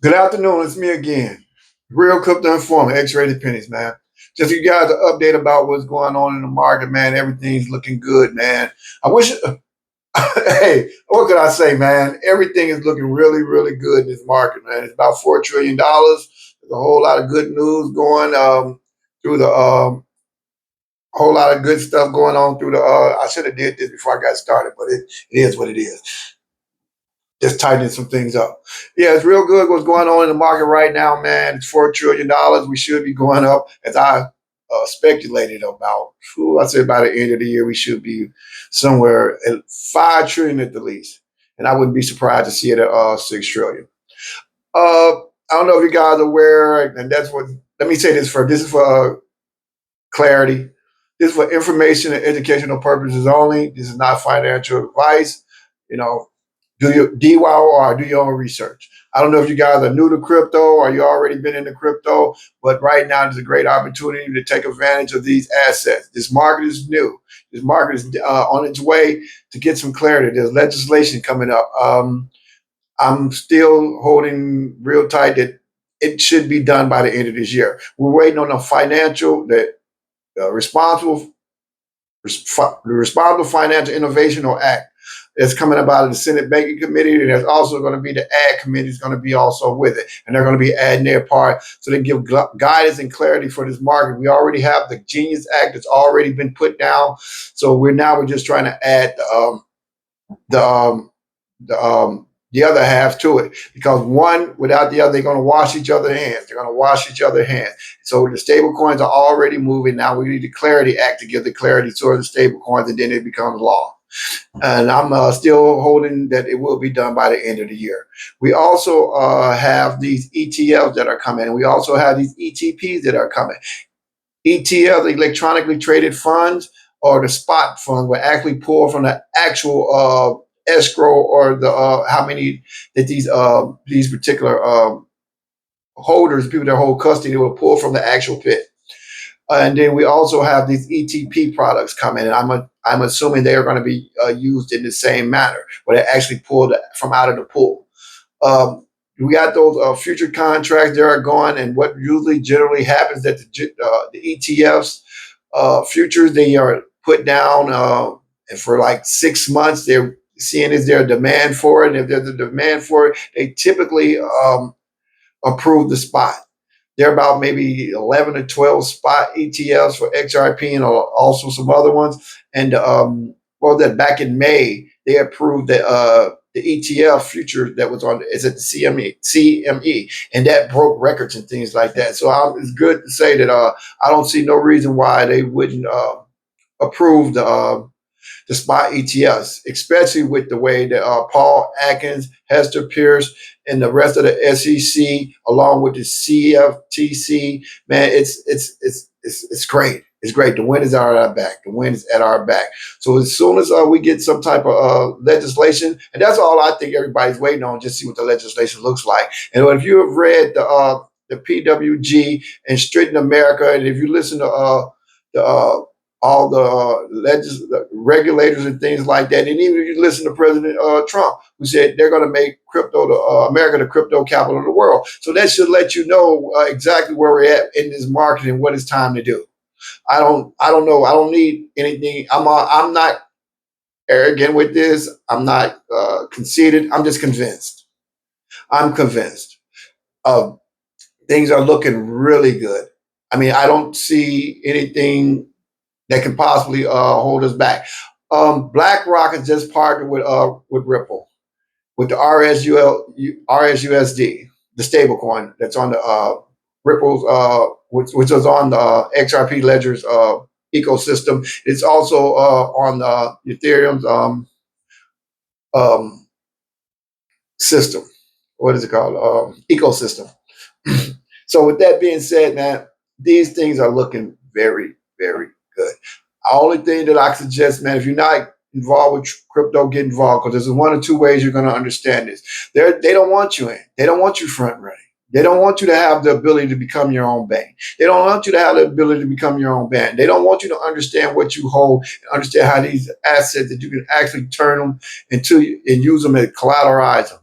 Good afternoon. It's me again. Real Crypto Informer, X-Rated Pennies, man. Just you guys an update about what's going on in the market, man. Everything's looking good, man. I wish, hey, what could I say, man? Everything is looking really, really good in this market, man. It's about $4 trillion. There's a whole lot of good news going through the whole lot of good stuff going on through the. I should have did this before I got started, but it is what it is. Just tightening some things up. Yeah, it's real good what's going on in the market right now, man. It's $4 trillion. We should be going up, as I speculated about. I said by the end of the year we should be somewhere at 5 trillion at the least, and I wouldn't be surprised to see it at 6 trillion. I don't know if you guys are aware, and that's what. Let me say this for. This is for clarity. This is for information and educational purposes only. This is not financial advice. You know, do your DYOR, do your own research. I don't know if you guys are new to crypto or you already been into crypto, but right now there's a great opportunity to take advantage of these assets. This market is new. This market is on its way to get some clarity. There's legislation coming up. I'm still holding real tight that it should be done by the end of this year. We're waiting on the responsible the Responsible Financial Innovation or Act that's coming up out of the Senate Banking Committee, and there's also going to be the Ag Committee is going to be also with it, and they're going to be adding their part so they give guidance and clarity for this market. We already have the Genius Act that's already been put down, so we're just trying to add the the the other half to it, because one without the other, they're going to wash each other's hands. They're going to wash each other's hands. So the stable coins are already moving. Now we need the Clarity Act to give the clarity to the stable coins, and then it becomes law. And I'm still holding that it will be done by the end of the year. We also have these ETFs that are coming. We also have these ETPs that are coming. ETFs, electronically traded funds, or the spot fund, will actually pull from the actual escrow, or the how many that these particular holders, people that hold custody, will pull from the actual pit. And then we also have these ETP products coming, and I'm assuming they are going to be used in the same manner, where they actually pulled from out of the pool. Um, we got those future contracts that are going, and what usually generally happens that the ETFs futures, they are put down, and for like 6 months they're seeing is there a demand for it, and if there's a demand for it, they typically approve the spot. There are about maybe 11 or 12 spot ETFs for XRP, and also some other ones. And well, that back in May, they approved the ETF future that was on, is it the CME, and that broke records and things like that. So it's good to say that I don't see no reason why they wouldn't approve the spot ETFs, especially with the way that Paul Atkins, Hester Pierce, and the rest of the SEC, along with the CFTC, man, it's great. It's great. The wind is at our back. The wind is at our back. So as soon as we get some type of legislation, and that's all I think everybody's waiting on, just see what the legislation looks like. And if you have read the PWG and Straighten America, and if you listen to the all the the regulators and things like that. And even if you listen to President Trump, who said they're going to make crypto America the crypto capital of the world. So that should let you know exactly where we're at in this market and what it's time to do. I don't know. I don't need anything. I'm not arrogant with this. I'm not conceited. I'm just convinced. I'm convinced. Uh, Things are looking really good. I mean, I don't see anything that can possibly hold us back. BlackRock has just partnered with Ripple, with the RSUSD, the stablecoin that's on the Ripple's, which was on the XRP Ledger's ecosystem. It's also on Ethereum's um, system. What is it called? Ecosystem. So with that being said, man, these things are looking very, very good. The only thing that I suggest, man, if you're not involved with crypto, get involved, because there's one or two ways you're going to understand this. They don't want you in. They don't want you front running. They don't want you to have the ability to become your own bank. They don't want you to have the ability to become your own bank. They don't want you to understand what you hold, and understand how these assets that you can actually turn them into and use them and collateralize them.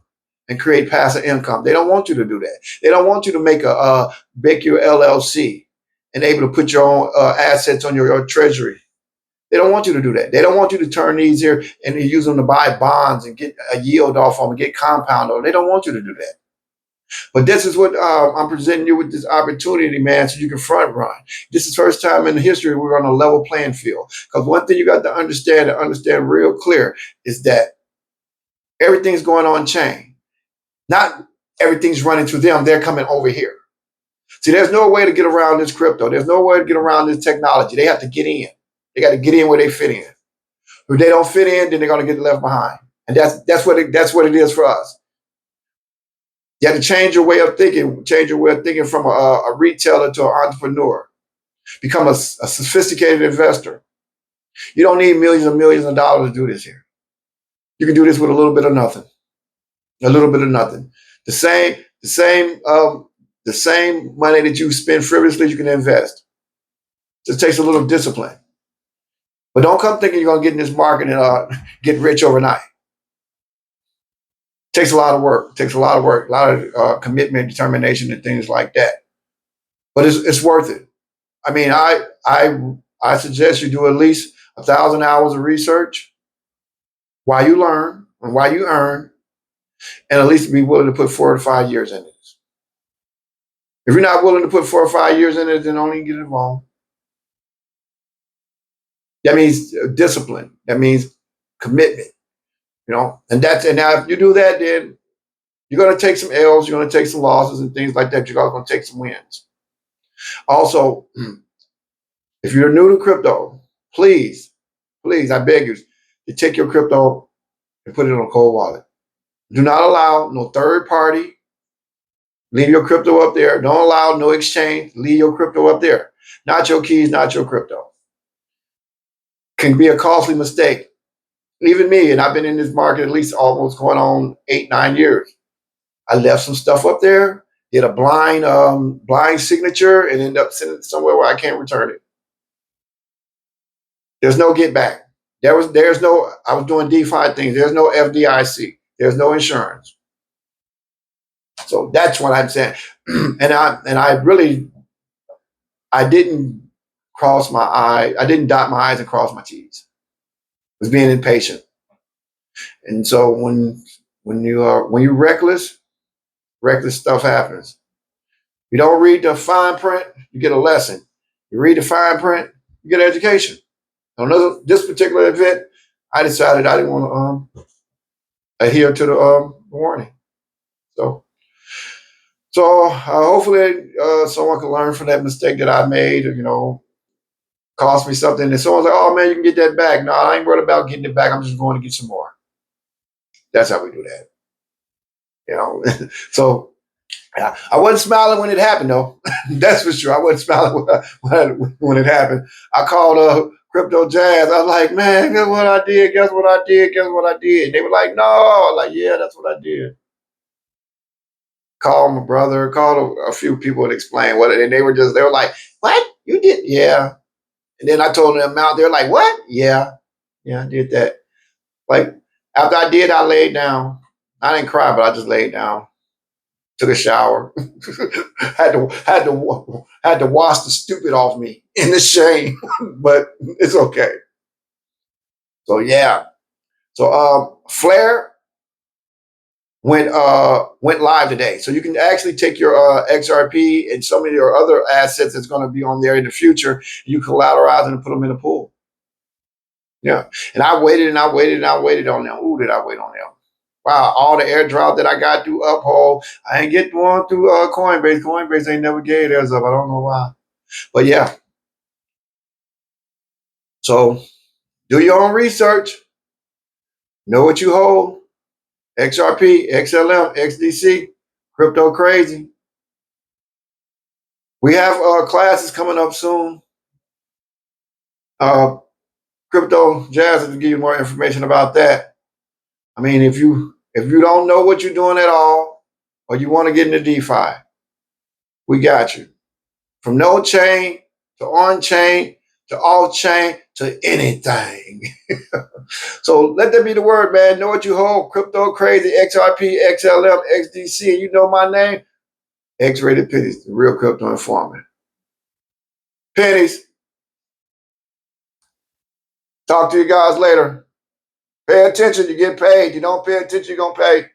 and create passive income. They don't want you to do that. They don't want you to make your LLC and able to put your own assets on your treasury. They don't want you to do that. They don't want you to turn these here and use them to buy bonds and get a yield off them and get compound on. They don't want you to do that. But this is what I'm presenting you with this opportunity, man, so you can front run. This is the first time in history we're on a level playing field. Because one thing you got to understand and understand real clear is that everything's going on chain. Not everything's running through them. They're coming over here. See, there's no way to get around this crypto. There's no way to get around this technology. They have to get in. They got to get in where they fit in. If they don't fit in, then they're going to get left behind. And that's what it is for us. You have to change your way of thinking from a retailer to an entrepreneur. Become a sophisticated investor. You don't need millions and millions of dollars to do this here. You can do this with a little bit of nothing. A little bit of nothing. The same money that you spend frivolously, you can invest. Just takes a little discipline. But don't come thinking you're going to get in this market and get rich overnight. Takes a lot of work. Takes a lot of commitment, determination, and things like that. But it's worth it. I mean, I suggest you do at least 1,000 hours of research while you learn and while you earn, and at least be willing to put 4 to 5 years in it. If you're not willing to put 4 or 5 years in it, then don't even get involved. That means discipline. That means commitment. And now if you do that, then you're going to take some L's, you're going to take some losses and things like that. You're also going to take some wins. Also, if you're new to crypto, please, I beg you, to take your crypto and put it on a cold wallet. Do not allow no third party. Leave your crypto up there. Don't allow no exchange. Leave your crypto up there. Not your keys, not your crypto. Can be a costly mistake. Even me, and I've been in this market at least almost going on 8, 9 years. I left some stuff up there, did a blind signature, and ended up sending it somewhere where I can't return it. There's no get back. I was doing DeFi things. There's no FDIC. There's no insurance. So that's what I'm saying. I didn't cross my I. I didn't dot my I's and cross my T's. I was being impatient. And so when you're reckless stuff happens. You don't read the fine print, you get a lesson. You read the fine print, you get an education. On this particular event, I decided I didn't want to adhere to the warning. So hopefully someone can learn from that mistake that I made. Cost me something, and someone's like, "Oh man, you can get that back." No, I ain't worried about getting it back. I'm just going to get some more. That's how we do that. So I wasn't smiling when it happened, though. That's for sure. I wasn't smiling when it happened. I called Crypto Jazz. I was like, "Man, guess what I did? Guess what I did? Guess what I did?" And they were like, "No." I was like, "Yeah, that's what I did." Called my brother. Called a few people and explained what it. And they were like, "What? You did?" "Yeah." And then I told them the amount. They're like, "What?" "Yeah, I did that." Like after I did, I laid down. I didn't cry, but I just laid down. Took a shower. had to wash the stupid off me in the shame, but it's okay. So yeah. So Flare went live today. So you can actually take your XRP and some of your other assets that's going to be on there in the future. You collateralize and put them in a pool. Yeah. And I waited and I waited and I waited on them. Ooh, did I wait on them? Wow, all the airdrop that I got through Uphold, I ain't get one through Coinbase. Coinbase ain't never gave theirs up. I don't know why. But yeah. So do your own research. Know what you hold. XRP, XLM, XDC, crypto crazy. We have classes coming up soon. Crypto Jazz will give you more information about that. I mean, if you don't know what you're doing at all, or you want to get into DeFi, we got you. From no chain to on chain to off chain, to anything. So let that be the word, man. Know what you hold. Crypto crazy, XRP, XLM, XDC, and you know my name. X-Rated Pennies, the real crypto informant. Pennies. Talk to you guys later. Pay attention, you get paid. You don't pay attention, you're going to pay.